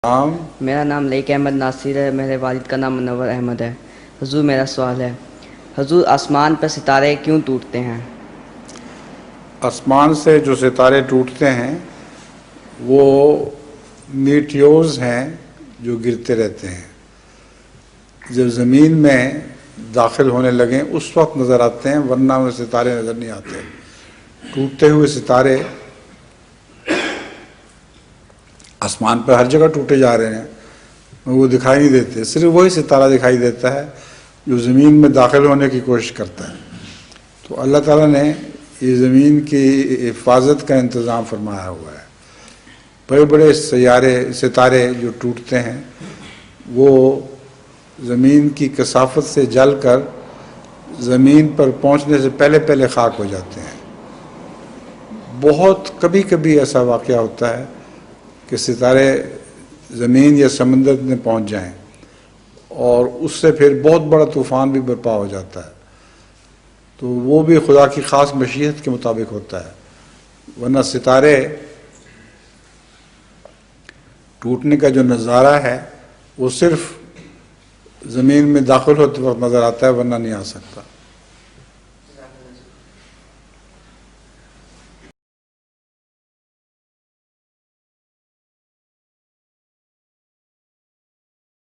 نام میرا نام لئیک احمد ناصر ہے۔ میرے والد کا نام منور احمد ہے۔ حضور میرا سوال ہے، حضور آسمان پر ستارے کیوں ٹوٹتے ہیں؟ آسمان سے جو ستارے ٹوٹتے ہیں وہ میٹیورز ہیں جو گرتے رہتے ہیں، جب زمین میں داخل ہونے لگیں اس وقت نظر آتے ہیں، ورنہ انہیں ستارے نظر نہیں آتے۔ ٹوٹتے ہوئے ستارے آسمان پر ہر جگہ ٹوٹے جا رہے ہیں، وہ دکھائی نہیں دیتے، صرف وہی ستارہ دکھائی دیتا ہے جو زمین میں داخل ہونے کی کوشش کرتا ہے۔ تو اللہ تعالیٰ نے یہ زمین کی حفاظت کا انتظام فرمایا ہوا ہے۔ بڑے بڑے ستارے جو ٹوٹتے ہیں وہ زمین کی کثافت سے جل کر زمین پر پہنچنے سے پہلے پہلے خاک ہو جاتے ہیں۔ بہت کبھی کبھی ایسا واقعہ ہوتا ہے کہ ستارے زمین یا سمندر میں پہنچ جائیں اور اس سے پھر بہت بڑا طوفان بھی برپا ہو جاتا ہے، تو وہ بھی خدا کی خاص مشیت کے مطابق ہوتا ہے، ورنہ ستارے ٹوٹنے کا جو نظارہ ہے وہ صرف زمین میں داخل ہوتے وقت نظر آتا ہے، ورنہ نہیں آ سکتا۔